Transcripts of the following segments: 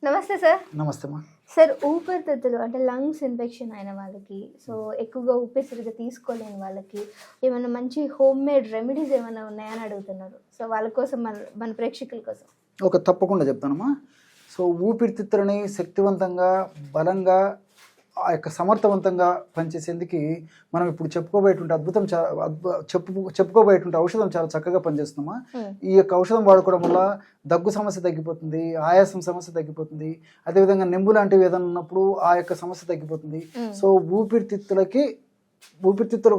నమస్తే సార్. నమస్తే అమ్మా. సార్, ఊపిరితిత్తులు అంటే లంగ్స్ ఇన్ఫెక్షన్ అయిన వాళ్ళకి, సో ఎక్కువగా ఊపిరి సరిగ్గా తీసుకోలేని వాళ్ళకి ఏమైనా మంచి హోమ్ మేడ్ రెమెడీస్ ఏమైనా ఉన్నాయని అడుగుతున్నారు. సో వాళ్ళ కోసం మన ప్రేక్షకుల కోసం తప్పకుండా చెప్తానమ్మా. సో ఊపిరితిత్తులని శక్తివంతంగా, బలంగా, ఆ యొక్క సమర్థవంతంగా పనిచేసేందుకు మనం ఇప్పుడు చెప్పుకోబోయేటువంటి ఔషధం చాలా చక్కగా పనిచేస్తుందమ్మా. ఈ యొక్క ఔషధం వాడుకోవడం వల్ల దగ్గు సమస్య తగ్గిపోతుంది, ఆయాసం సమస్య తగ్గిపోతుంది, అదేవిధంగా నెంబు లాంటివి ఏదైనా ఉన్నప్పుడు ఆ యొక్క సమస్య తగ్గిపోతుంది. సో ఊపిరితిత్తులకు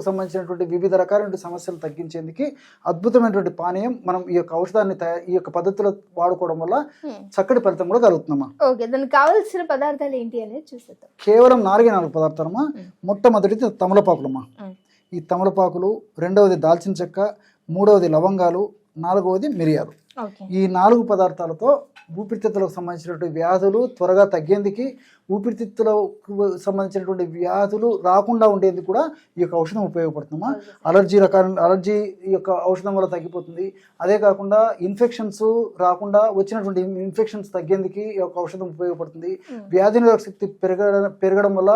సంబంధించినటువంటి వివిధ రకాలైన సమస్యలు తగ్గించేందుకు అద్భుతమైనటువంటి పానీయం. మనం ఈ యొక్క ఔషధాన్ని ఈ యొక్క పద్ధతిలో వాడుకోవడం వల్ల చక్కటి ఫలితం కూడా కలుగుతుందమ్మా. ఓకే, దానికి కావాల్సిన పదార్థాలు ఏంటి అనేది చూసేద్దాం. కేవలం 4 పదార్థాలమ్మా. మొట్టమొదటిది తమలపాకులమ్మా. ఈ తమలపాకులు, రెండవది దాల్చిన చెక్క, మూడవది లవంగాలు, 4వది మిరియాలు. ఈ 4 పదార్థాలతో ఊపిరితిత్తులకు సంబంధించినటువంటి వ్యాధులు త్వరగా తగ్గేందుకు, ఊపిరితిత్తులకు సంబంధించినటువంటి వ్యాధులు రాకుండా ఉండేందుకు కూడా ఈ యొక్క ఔషధం ఉపయోగపడుతుందమ్మా. అలర్జీ ఈ యొక్క ఔషధం వల్ల తగ్గిపోతుంది. అదే కాకుండా ఇన్ఫెక్షన్స్ రాకుండా, వచ్చినటువంటి ఇన్ఫెక్షన్స్ తగ్గేందుకు ఈ యొక్క ఔషధం ఉపయోగపడుతుంది. వ్యాధి నిరోధక శక్తి పెరగడం వల్ల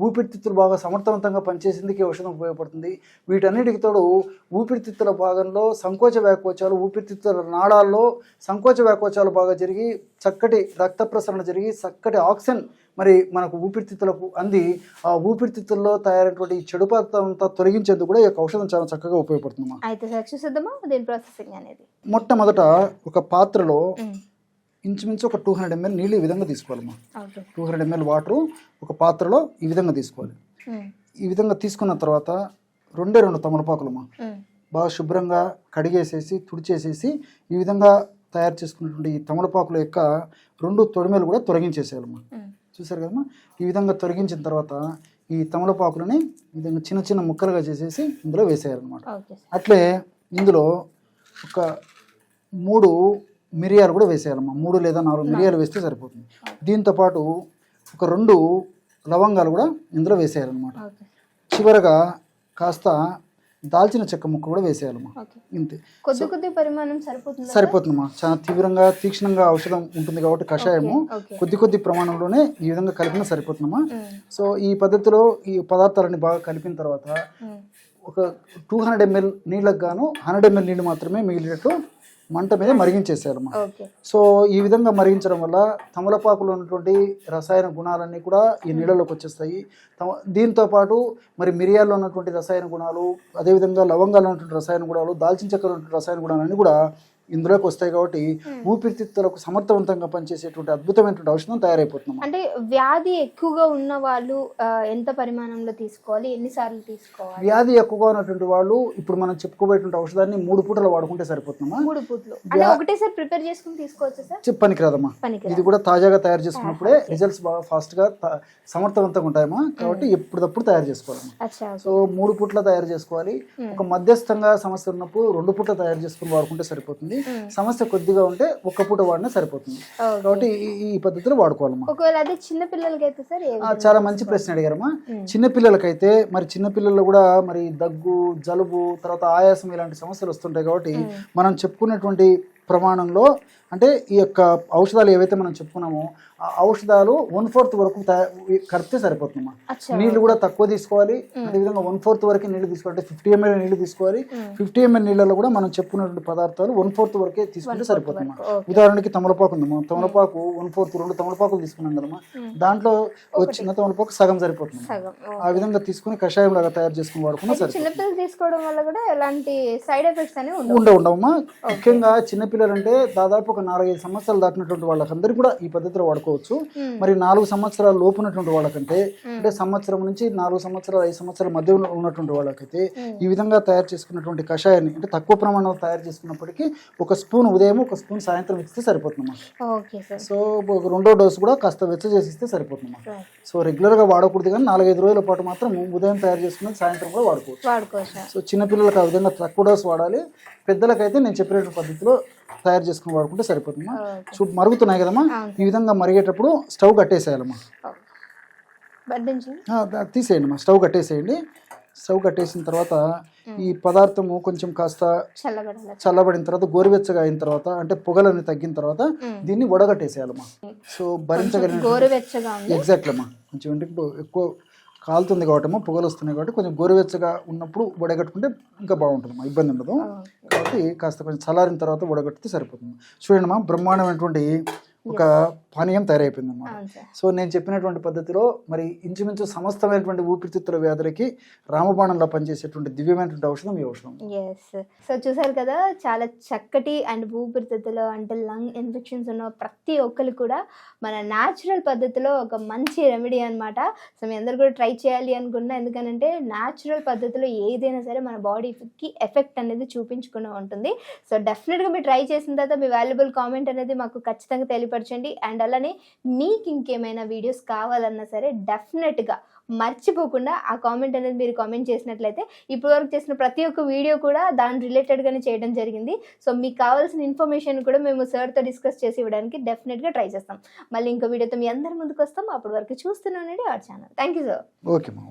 ఊపిరితిత్తులు బాగా సమర్థవంతంగా పనిచేసేందుకు ఈ ఔషధం ఉపయోగపడుతుంది. వీటన్నిటికి తోడు ఊపిరితిత్తుల భాగంలో సంకోచ వ్యాకోచాలు, ఊపిరితిత్తుల నాళాల్లో సంకోచ వ్యాకోచాలు బాగా జరిగి చక్కటి రక్త ప్రసరణ జరిగి చక్కటి ఆక్సిజన్ మరి మనకు ఊపిరితిత్తులకు అంది ఆ ఊపిరితిత్తుల్లో తయారైనటువంటి చెడు పదార్థం అంతా తొలగించేందుకు కూడా ఈ యొక్క ఔషధం చాలా చక్కగా ఉపయోగపడుతుందమ్మా. మొట్టమొదట ఒక పాత్రలో ఇంచుమించు ఒక 200 ml నీళ్ళు ఈ విధంగా తీసుకోవాలమ్మా. 200 ml వాటర్ ఒక పాత్రలో ఈ విధంగా తీసుకోవాలి. ఈ విధంగా తీసుకున్న తర్వాత 2 తమలపాకులమ్మా బాగా శుభ్రంగా కడిగేసేసి, తుడిచేసేసి ఈ విధంగా తయారు చేసుకున్నటువంటి ఈ తమలపాకుల యొక్క 2 తొడిమెలు కూడా తొలగించేసేయాలమ్మా. చూసారు కదమ్మా. ఈ విధంగా తొలగించిన తర్వాత ఈ తమలపాకులని ఈ విధంగా చిన్న చిన్న ముక్కలుగా చేసేసి ఇందులో వేసేయాలన్నమాట. అట్లే ఇందులో ఒక 3 మిరియాలు కూడా వేసేయాలమ్మా. 3 లేదా 4 మిరియాలు వేస్తే సరిపోతుంది. దీంతోపాటు ఒక 2 లవంగాలు కూడా ఇందులో వేసేయాలన్నమాట. చివరగా కాస్త దాల్చిన చెక్క ముక్క కూడా వేసేయాలమ్మా. ఇంతే, కొద్ది పరిమాణం సరిపోతుందమ్మా. చాలా తీక్షణంగా ఔషధం ఉంటుంది కాబట్టి కషాయము కొద్ది ప్రమాణంలోనే ఈ విధంగా కలిపినా సరిపోతుందమ్మా. సో ఈ పద్ధతిలో ఈ పదార్థాలని బాగా కలిపిన తర్వాత ఒక 200 ml నీళ్ళకు గాను 100 ml నీళ్ళు మాత్రమే మిగిలినట్టు మంట మీద మరిగించేసేయాలమ్మా. సో ఈ విధంగా మరిగించడం వల్ల తమలపాకులో ఉన్నటువంటి రసాయన గుణాలన్నీ కూడా ఈ నీళ్ళలోకి వచ్చేస్తాయి. దీంతో పాటు మరి మిరియాల్లో ఉన్నటువంటి రసాయన గుణాలు, అదేవిధంగా లవంగాల్లో ఉన్నటువంటి రసాయన గుణాలు, దాల్చిన చెక్కలో ఉన్నటువంటి రసాయన గుణాలన్నీ కూడా ఇందులోకి వస్తాయి. కాబట్టి ఊపిరితిత్తులకు సమర్థవంతంగా పనిచేసేటువంటి అద్భుతమైనటువంటి ఔషధం తయారైపోతుంది. అంటే వ్యాధి ఎక్కువగా ఉన్న వాళ్ళు ఎంత పరిమాణంలో తీసుకోవాలి, ఎన్నిసార్లు తీసుకోవాలి? వ్యాధి ఎక్కువగా ఉన్నటువంటి వాళ్ళు ఇప్పుడు మనం చెప్పుకోబోయేటువంటి ఔషధాన్ని 3 పూటలు వాడుకుంటే సరిపోతుందమ్మా. 3 పూటలు ఒకటేసారి ప్రిపేర్ చేసుకుని తీసుకోవచ్చు సార్? పనికిరాదమ్మా. ఇది కూడా తాజాగా తయారు చేసుకున్నప్పుడే రిజల్ట్స్ బాగా ఫాస్ట్ గా సమర్థవంతంగా ఉంటాయమ్మా. కాబట్టి ఎప్పటికప్పుడు తయారు చేసుకోవాలమ్మా. సో 3 పూట్ల తయారు చేసుకోవాలి. ఒక మధ్యస్థంగా సమస్య ఉన్నప్పుడు 2 పూట్ల తయారు చేసుకుని వాడుకుంటే సరిపోతుంది. సమస్య కొద్దిగా ఉంటే 1 పూట వాడినా సరిపోతుంది. కాబట్టి ఈ పద్ధతిలో వాడుకోవాలమ్మా. ఒకవేళ అదే చిన్న పిల్లలకైతే సార్? చాలా మంచి ప్రశ్న అడిగారమ్మా. చిన్న పిల్లలకైతే మరి చిన్న పిల్లల్లో కూడా మరి దగ్గు, జలుబు, తర్వాత ఆయాసం ఇలాంటి సమస్యలు వస్తుంటాయి. కాబట్టి మనం చెప్పుకున్నటువంటి ప్రమాణంలో అంటే ఈ యొక్క ఔషధాలు ఏవైతే మనం చెప్పుకున్నామో ఆ ఔషధాలు 1/4 వరకు కలిపితే సరిపోతుందమ్మా. నీళ్లు కూడా తక్కువ తీసుకోవాలి. అదేవిధంగా 1/4 వరకు నీళ్లు తీసుకోవాలి. 50 ml నీళ్లు తీసుకోవాలి. 50 ml నీళ్ళలో కూడా మనం చెప్పుకున్నటువంటి పదార్థాలు 1/4 వరకే తీసుకుంటే సరిపోతుందమ్మా. ఉదాహరణకి తమలపాకు ఉందమ్మా. తమలపాకు 1/4 2 తమలపాకులు తీసుకున్నాం కదమ్మా. దాంట్లో వచ్చిన తమలపాకు సగం సరిపోతుంది. ఆ విధంగా తీసుకుని కషాయం లాగా తయారు చేసుకుని వాడుకున్నా సరిపోతుంది. తీసుకోవడం వల్ల కూడా ఎలాంటి సైడ్ ఎఫెక్ట్స్ అనేవి ఉండవమ్మా. ముఖ్యంగా చిన్నపిల్లలు అంటే దాదాపు ఒక 4-5 సంవత్సరాలు దాటినటువంటి వాళ్ళకందరూ కూడా ఈ పద్ధతిలో వాడుకోవచ్చు. మరి 4 సంవత్సరాల లోపు ఉన్నటువంటి వాళ్ళకంటే, అంటే సంవత్సరం నుంచి 4 సంవత్సరాలు 5 సంవత్సరాల మధ్య ఉన్నటువంటి వాళ్ళకైతే ఈ విధంగా తయారు చేసుకున్నటువంటి కషాయాన్ని అంటే తక్కువ ప్రమాణంలో తయారు చేసుకున్నప్పటికీ 1 స్పూన్ ఉదయం 1 స్పూన్ సాయంత్రం ఇస్తే సరిపోతుందమ్మా. సో 2వ డోసు కూడా కాస్త వెచ్చ చేసి ఇస్తే సరిపోతుందమ్మా. సో రెగ్యులర్ గా వాడకూడదు, కానీ 4-5 రోజుల పాటు మాత్రం ఉదయం తయారు చేసుకున్నది సాయంత్రం కూడా వాడుకోవచ్చు. సో చిన్నపిల్లలకు ఆ విధంగా తక్కువ డోసు వాడాలి. పెద్దలకైతే నేను చెప్పిన పద్ధతిలో తయారు చేసుకుని వాడుకుంటే సరిపోతుందమ్మా. మరుగుతున్నాయి కదమ్మా. ఈ విధంగా మరిగేటప్పుడు స్టవ్ కట్టేసేయాలమ్మా. తీసేయండి అమ్మా, స్టవ్ కట్టేసేయండి. స్టవ్ కట్టేసిన తర్వాత ఈ పదార్థము కొంచెం కాస్త చల్లబడాలి. చల్లబడిన తర్వాత గోరువెచ్చగా అయిన తర్వాత అంటే పొగలన్నీ తగ్గిన తర్వాత దీన్ని వడగట్టేసేయాలమ్మా. సో భరించగలిగిన గోరువెచ్చగా ఉంది. ఎగ్జాక్ట్లీ అమ్మా. కొంచెం అంటే ఎక్కువ కాలుతుంది కాబట్టి పొగలు వస్తున్నాయి కాబట్టి కొంచెం గోరువెచ్చగా ఉన్నప్పుడు వడగట్టుకుంటే ఇంకా బాగుంటుందమ్మా, ఇబ్బంది ఉండదు. కాబట్టి కాస్త కొంచెం చల్లారిన తర్వాత వడగట్టితే సరిపోతుంది. చూడండి అమ్మా, బ్రహ్మాండమైనటువంటి ఒక పానీయం తయారైపోయింది అన్నమాట. సో నేను చెప్పినటువంటి పద్ధతిలో మరి ఇంచుమించు సమస్తమైనటువంటి ఊపిరితిత్తుల వ్యాధులకి రామబాణంలో పనిచేసేటువంటి దివ్యమైనటువంటి ఔషధం ఈ ఔషధం. ఎస్, సో చూసారు కదా, చాలా చక్కటి అండ్ ఊపిరితిత్తులు అంటే లంగ్ ఇన్ఫెక్షన్స్ ఉన్న ప్రతి ఒక్కరు కూడా మన న్యాచురల్ పద్ధతిలో ఒక మంచి రెమెడీ అనమాట. సో మీ అందరు కూడా ట్రై చేయాలి అనుకున్నా, ఎందుకనంటే న్యాచురల్ పద్ధతిలో ఏదైనా సరే మన బాడీకి ఎఫెక్ట్ అనేది చూపించుకునే ఉంటుంది. సో డెఫినెట్గా మీరు ట్రై చేసిన తర్వాత మీ వాల్యుబుల్ కామెంట్ అనేది మాకు ఖచ్చితంగా తెలియపరచండి. అండ్ అలానే మీకు ఇంకేమైనా వీడియోస్ కావాలన్నా సరే డెఫినెట్గా మర్చిపోకుండా ఆ కామెంట్ అనేది మీరు కామెంట్ చేసినట్లయితే ఇప్పటివరకు చేసిన ప్రతి ఒక్క వీడియో కూడా దాని రిలేటెడ్గానే చేయడం జరిగింది. సో మీకు కావాల్సిన ఇన్ఫర్మేషన్ కూడా మేము సార్తో డిస్కస్ చేసి ఇవ్వడానికి డెఫినెట్గా ట్రై చేస్తాం. మళ్ళీ ఇంకో వీడియోతో మీ అందరి ముందుకు వస్తాం. అప్పటి వరకు చూస్తూనే ఉండండి our channel. Thank you sir. Okay మా.